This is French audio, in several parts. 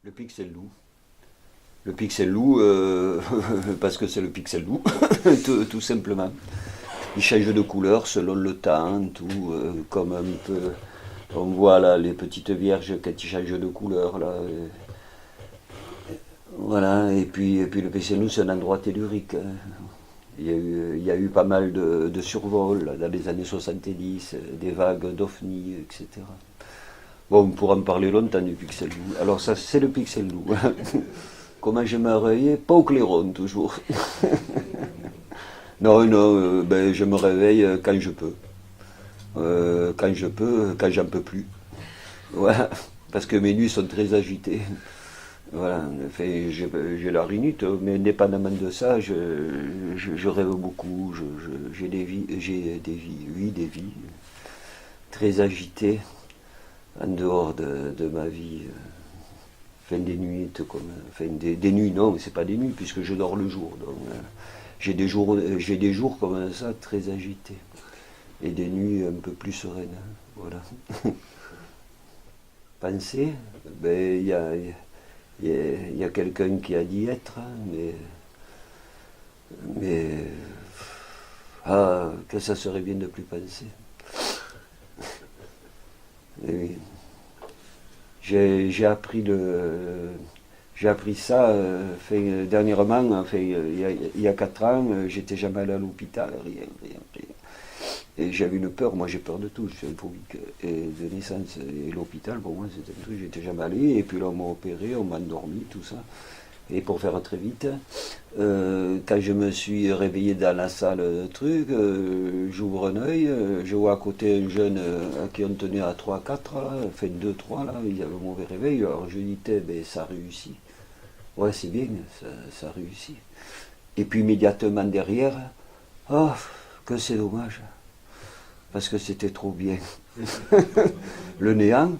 Le pixel loup. Le pixel loup, parce que c'est le pixel loup, tout simplement. Il change de couleur selon le temps, tout, comme un peu. On voit là les petites vierges quand ils changent de couleur, là. Voilà, et puis le pixel loup, c'est un endroit tellurique, hein. Il y a eu pas mal de survols là, dans les années 70, des vagues d'OVNI, etc. Bon, on pourra en parler longtemps du pixel loup. Alors ça, c'est le pixel loup. Comment je me réveille? Pas au clairon, toujours. Non, non, ben, je me réveille quand je peux. Quand je peux, quand j'en peux plus. Voilà, parce que mes nuits sont très agitées. Voilà, enfin, j'ai la rhinite, mais indépendamment de ça, je rêve beaucoup. J'ai des vies, oui, des vies très agitées en dehors de ma vie. Enfin, des nuits, enfin, des nuits, non, mais c'est pas des nuits, puisque je dors le jour. Donc, j'ai des jours comme ça, très agités. Et des nuits un peu plus sereines. Voilà. Penser, ben, il y a quelqu'un qui a dit être, hein, mais que ça serait bien de plus penser. Et oui. J'ai appris ça dernièrement, enfin, il y a 4 ans, j'étais jamais allé à l'hôpital, rien, rien, rien. Et j'avais une peur, moi j'ai peur de tout, je suis un phobique. Et de naissance, et l'hôpital, pour moi c'était un truc, j'étais jamais allé. Et puis là on m'a opéré, on m'a endormi, tout ça. Et pour faire très vite, quand je me suis réveillé dans la salle, truc, j'ouvre un œil, je vois à côté un jeune à qui on tenait à 3-4, là, enfin 2-3, là, il avait un mauvais réveil. Alors je dis, ben, ça réussit. Ouais, c'est bien, ça réussit. Et puis immédiatement derrière, oh, que c'est dommage, parce que c'était trop bien. Le néant,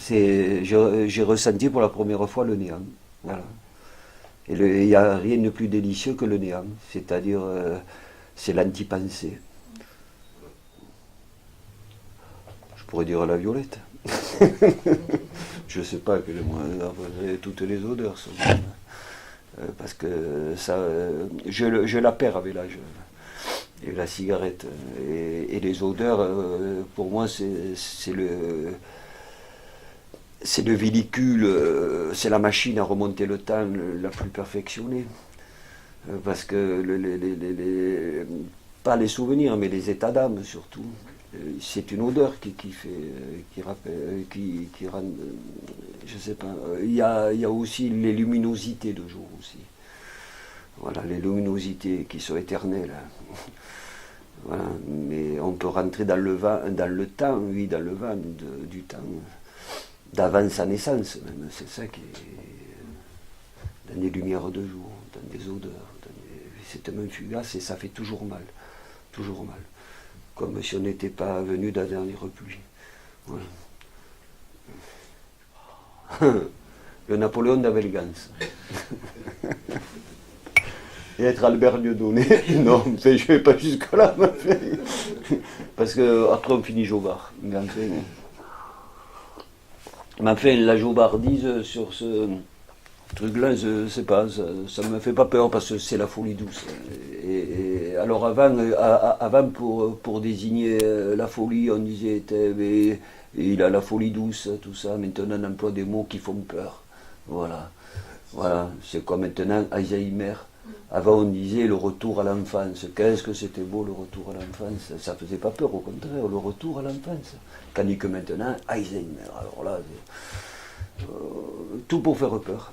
j'ai ressenti pour la première fois le néant. Voilà. Et il n'y a rien de plus délicieux que le néant, c'est-à-dire c'est l'anti-pensée. Je pourrais dire la violette. Je sais pas toutes les odeurs sont bonnes. Parce que ça, je la perds avec l'âge. Et la cigarette. Et les odeurs, pour moi, c'est le véhicule, c'est la machine à remonter le temps la plus perfectionnée. Parce que pas les souvenirs, mais les états d'âme surtout. C'est une odeur qui fait, qui rappelle, qui rend, je sais pas. Il y a aussi les luminosités de jour aussi. Voilà, les luminosités qui sont éternelles. Voilà, mais on peut rentrer dans le temps, oui, dans le vent du temps, d'avant sa naissance même. C'est ça qui est dans des lumières de jour, dans des odeurs. C'est tellement fugace et ça fait toujours mal. Toujours mal. Comme si on n'était pas venu de la dernière pluie. Voilà. Le Napoléon d'Avelgance. Et être Albert Dieudonné. Non, mais je ne vais pas jusque-là. Parce qu'après on finit Jobard. Mais enfin, la jobardise sur ce truc-là, je sais pas, ça ne me fait pas peur parce que c'est la folie douce. Et alors avant pour désigner la folie, on disait il a la folie douce, tout ça. Maintenant on emploie des mots qui font peur. Voilà. Voilà. C'est comme maintenant Alzheimer. Avant on disait le retour à l'enfance. Qu'est-ce que c'était beau le retour à l'enfance. Ça faisait pas peur, au contraire, le retour à l'enfance. Tandis que maintenant, Alzheimer. Alors là, tout pour faire peur.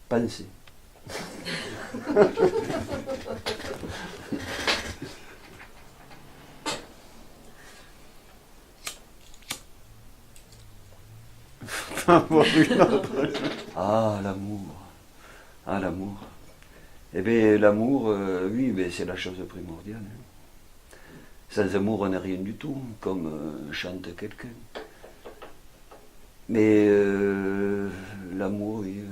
Penser. Ah, l'amour. Ah, l'amour. Eh bien, l'amour, oui, ben, c'est la chose primordiale, hein. Sans amour, on n'est rien du tout, comme chante quelqu'un. Mais l'amour, oui.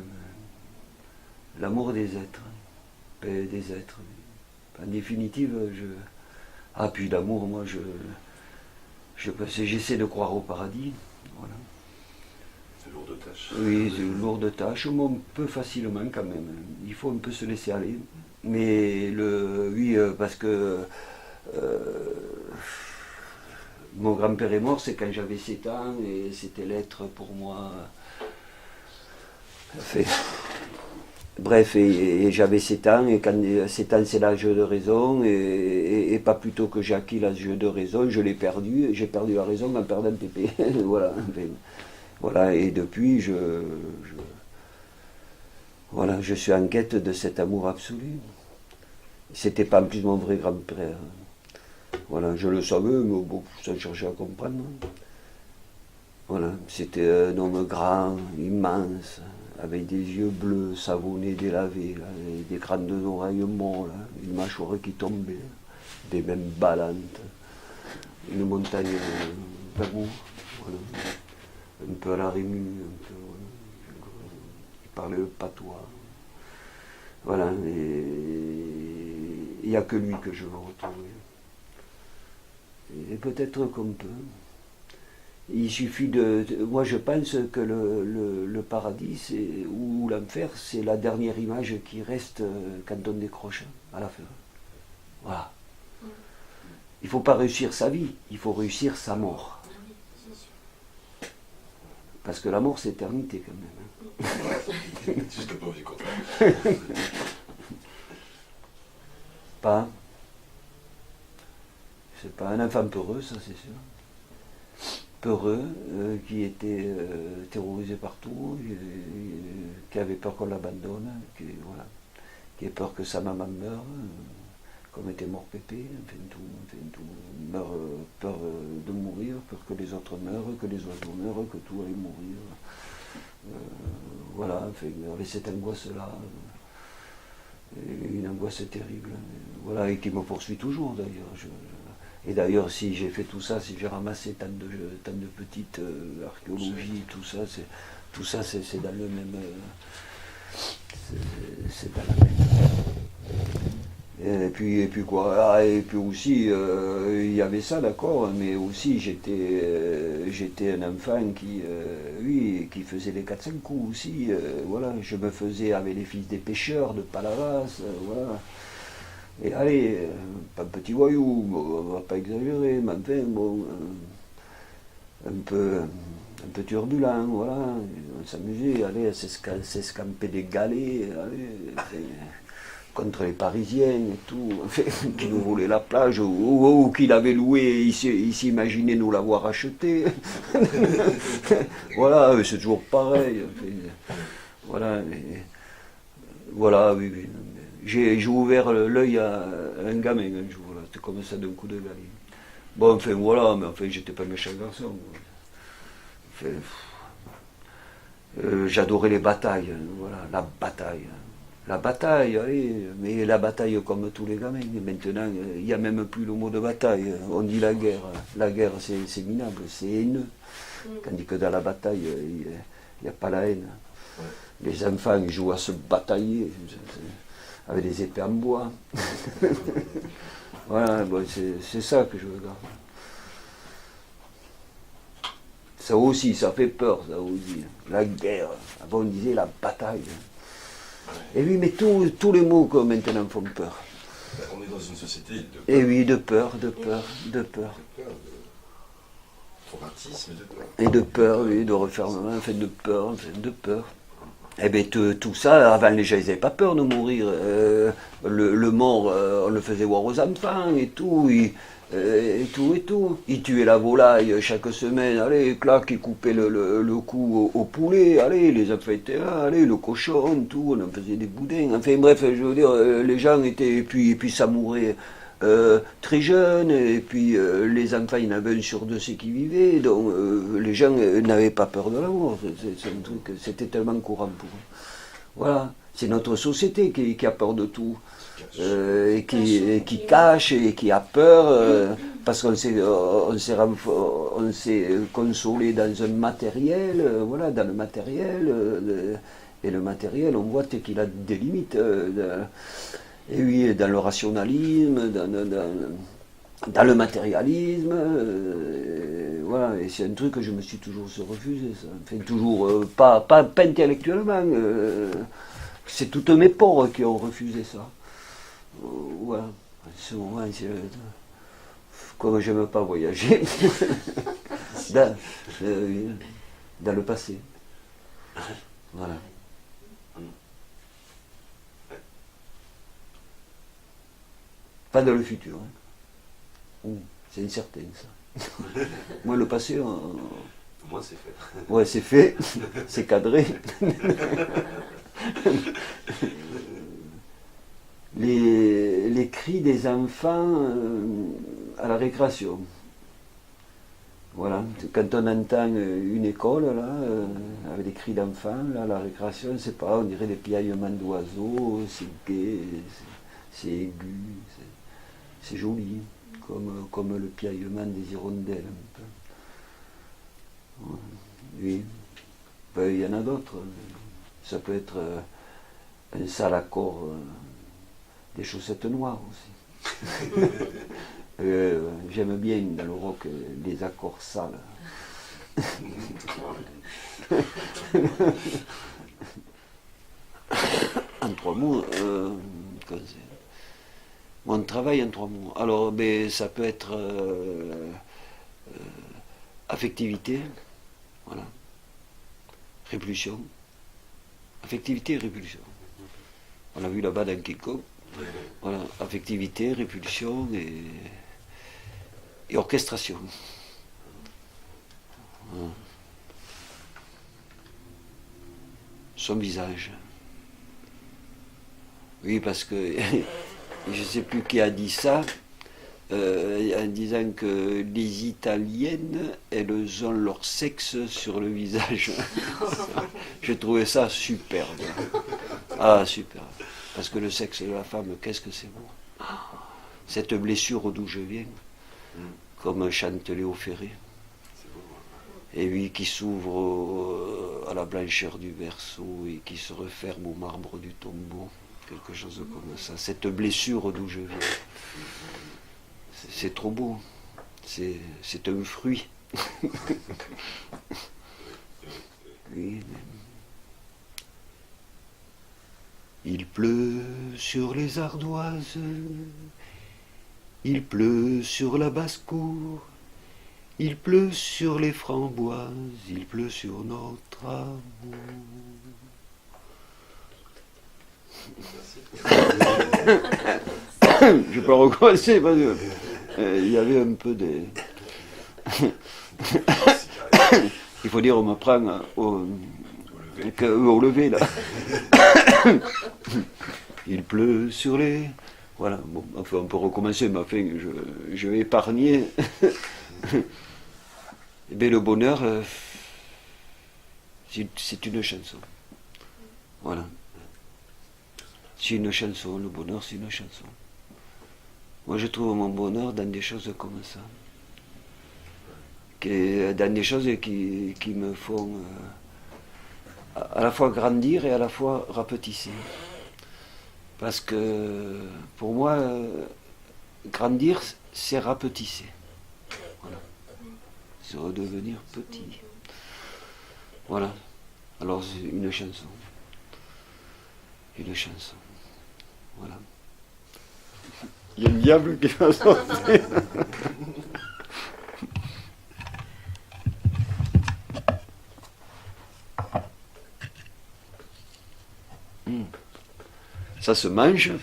L'amour des êtres. Des êtres. En définitive, puis l'amour, moi, J'essaie de croire au paradis. Voilà. C'est lourd de tâches. Oui, c'est une lourde tâche, mais un peu facilement quand même. Il faut un peu se laisser aller. Mais oui, parce que mon grand-père est mort, c'est quand j'avais 7 ans, et c'était l'être pour moi. Fait, bref, et j'avais 7 ans, et quand 7 ans c'est l'âge de raison, et pas plus tôt que j'ai acquis l'âge de raison, je l'ai perdu, et j'ai perdu la raison en perdant Pépé. Voilà. Voilà, et depuis, voilà, je suis en quête de cet amour absolu. C'était pas en plus mon vrai grand-père. Voilà, je le savais, mais bon, ça cherchait à comprendre. Voilà, c'était un homme grand, immense, avec des yeux bleus, savonnés, délavés, là, et des grandes oreilles molles, là, une mâchoire qui tombait, des mains ballantes, une montagne d'amour. Voilà. Un peu à la Rému, un peu, voilà. Il parlait le patois. Voilà, et il n'y a que lui que je veux retrouver. Et peut-être qu'on peut. Il suffit moi je pense que le paradis ou l'enfer, c'est la dernière image qui reste quand on décroche à la fin. Voilà. Il ne faut pas réussir sa vie, il faut réussir sa mort. Parce que la mort, c'est éternité quand même. Ouais, juste pas envie contraire. Pas. C'est pas un enfant peureux, ça c'est sûr. Peureux, qui était terrorisé partout, qui avait peur qu'on l'abandonne, voilà, qui a peur que sa maman meure, comme était mort Pépé, tout, peur de mourir, peur que les autres meurent, que les oiseaux meurent, que tout aille mourir. Voilà, avec cette angoisse-là, une angoisse terrible, voilà, et qui me poursuit toujours d'ailleurs. Et d'ailleurs, si j'ai fait tout ça, si j'ai ramassé tant de petites archéologies, tout ça, c'est dans le même. C'est dans la même. Et puis quoi, et puis aussi, il y avait ça, d'accord, mais aussi j'étais un enfant qui faisait les 4-5 coups aussi, voilà, je me faisais avec les fils des pêcheurs de Palavas, voilà. Et allez, pas un petit voyou, on va pas exagérer, mais enfin, bon, un peu turbulent, voilà, on s'amusait, allez, à s'escamper des galets, allez, contre les Parisiens et tout, enfin, qui nous voulaient la plage, ou qu'il avait loué, il s'imaginait nous l'avoir acheté. Voilà, c'est toujours pareil. Enfin, voilà, voilà, oui, oui. J'ai ouvert l'œil à un gamin un jour, là. C'était comme ça d'un coup de galet. Bon, enfin voilà, mais enfin j'étais pas un méchant garçon. Enfin, j'adorais les batailles, voilà, la bataille. La bataille, allez, mais la bataille comme tous les gamins. Maintenant, il n'y a même plus le mot de bataille. On dit la guerre. La guerre, c'est minable, c'est haineux. Tandis que dans la bataille, il n'y a pas la haine. Les enfants, ils jouent à se batailler. Avec des épées en bois. Voilà, bon, c'est ça que je regarde. Ça aussi, ça fait peur, ça aussi. La guerre. Avant, on disait la bataille. Et oui, mais tous les mots que maintenant font peur. On est dans une société de peur. Et oui, de peur. De traumatisme et de peur. Et de peur, oui, de refermement, enfin de peur. Eh bien, tout ça, avant les gens, ils n'avaient pas peur de mourir. Le mort, on le faisait voir aux enfants et tout. Ils tuaient la volaille chaque semaine, allez, clac, ils coupaient le cou au poulet, allez, les enfants étaient là, allez, le cochon, tout, on en faisait des boudins. Enfin bref, je veux dire, les gens étaient, et puis ça mourait très jeune, et puis les enfants, il y en avait un sur deux c'est qui vivaient, donc les gens n'avaient pas peur de la mort, c'est un truc, c'était tellement courant pour eux. Voilà, c'est notre société qui a peur de tout, et qui cache et qui a peur, parce qu'on s'est consolé dans un matériel, voilà, dans le matériel, et le matériel, on voit qu'il a des limites. Et oui, dans le rationalisme, dans le matérialisme, voilà, et c'est un truc que je me suis toujours refusé, ça. Enfin, toujours, pas intellectuellement, c'est toutes mes pores qui ont refusé ça. Voilà. Souvent, comme j'aime pas voyager, dans le passé. Voilà. Pas dans le futur. Hein. C'est incertain, ça. Moi, le passé, Moi, c'est fait. ouais, c'est fait, c'est cadré. Les cris des enfants à la récréation. Voilà, quand on entend une école, là, avec des cris d'enfants, là, à la récréation, je sais pas, on dirait des piaillements d'oiseaux, c'est gai, c'est aigu, c'est joli, comme le piaillement des hirondelles. Un peu. Oui. Ben, il y en a d'autres. Ça peut être un sale accord des chaussettes noires aussi. J'aime bien dans le rock les accords sales. En 3 mots, mon travail en 3 mots. Alors, ben, ça peut être affectivité, voilà, répulsion, affectivité et répulsion. On a vu là-bas dans King Kong. Voilà, affectivité, répulsion et orchestration. Voilà. Son visage. Oui, parce que je ne sais plus qui a dit ça, en disant que les Italiennes, elles ont leur sexe sur le visage. J'ai trouvé ça superbe. Ah, superbe. Parce que le sexe de la femme, qu'est-ce que c'est beau. Cette blessure d'où je viens, comme chante Léo Ferré. Et lui qui s'ouvre à la blancheur du berceau et qui se referme au marbre du tombeau. Quelque chose comme ça. Cette blessure d'où je viens. C'est trop beau. C'est un fruit. Oui. Il pleut sur les ardoises, il pleut sur la basse-cour, il pleut sur les framboises, il pleut sur notre amour. Je peux recommencer parce que il y avait un peu des... Il faut dire, on me prend au lever là. Il pleut sur les... Voilà, bon, enfin, on peut recommencer, mais enfin, je vais épargner. Mais le bonheur, c'est une chanson. Voilà. C'est une chanson, le bonheur, c'est une chanson. Moi, je trouve mon bonheur dans des choses comme ça. Dans des choses qui me font à la fois grandir et à la fois rapetisser. Parce que pour moi, grandir, c'est rapetisser. Voilà. C'est redevenir petit. Voilà. Alors, c'est une chanson. Une chanson. Voilà. Il y a le diable qui va sortir. Ça se mange. Le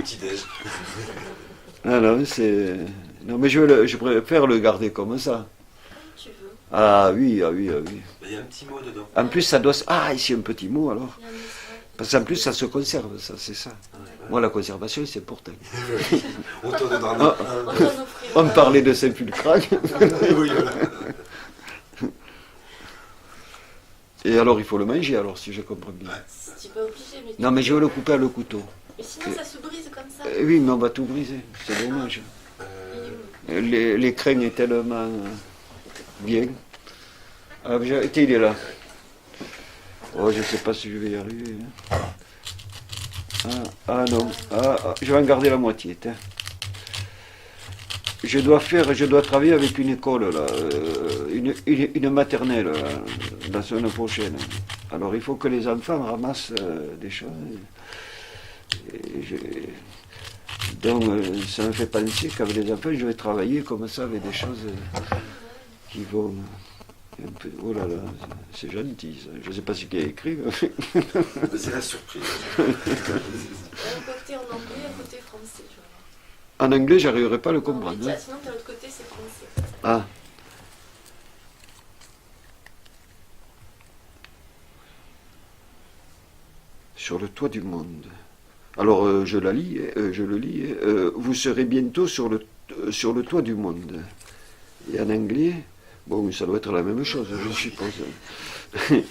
petit-déj. Non, c'est... Non, mais je préfère le garder comme ça. Tu veux. Ah oui, ah oui, ah oui. Il y a un petit mot dedans. En plus, ça doit... Ah, ici, un petit mot, alors. Parce qu'en plus, ça se conserve, ça, c'est ça. Moi, la conservation, c'est important. Autant de drame. On me parlait de Saint-Fulcrac. Oui, voilà. Et alors, il faut le manger, alors, si je comprends bien. Tu n'es pas obligé, mais... Non, mais je vais le couper à le couteau. Mais sinon, ça se brise comme ça. Oui, mais on va tout briser. C'est dommage. Les crèmes est tellement bien. Ah, il est là. Oh, je ne sais pas si je vais y arriver. Ah non. Je vais en garder la moitié. je dois travailler avec une école, là, une maternelle, là, la semaine prochaine. Alors il faut que les enfants ramassent des choses. Donc ça me fait penser qu'avec les enfants, je vais travailler comme ça avec des choses qui vont un peu... Oh là là, c'est gentil ça. Je ne sais pas ce qu'il y a écrit. C'est la surprise. Un côté en anglais, un côté français. Tu vois. En anglais, j'arriverai pas à le Non, comprendre. mais Hein. sinon, de l'autre côté, c'est français. Ah. Sur le toit du monde. Alors je le lis. Vous serez bientôt sur le toit du monde. Et en anglais, bon, ça doit être la même chose, je suppose. C'est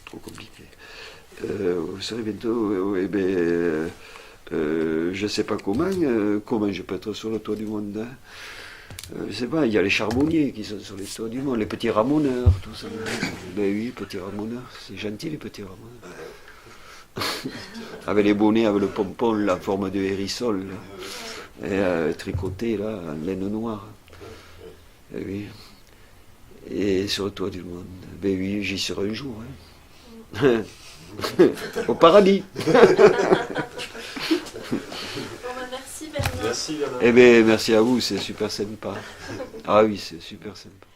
trop compliqué. Vous serez bientôt. Je sais pas comment je peux être sur le toit du monde. Hein. Je sais pas, il y a les charbonniers qui sont sur les toits du monde, les petits ramoneurs, tout ça. Ben oui, petits ramoneurs, c'est gentil les petits ramoneurs. Avec les bonnets, avec le pompon, la forme de hérissol, là. Et tricoté là, en laine noire. Et oui. Et sur le toit du monde. Ben oui, j'y serai un jour. Hein. Au paradis. Bon, bah, merci Bernard. Merci Bernard. Eh bien, merci à vous, c'est super sympa. Ah oui, c'est super sympa.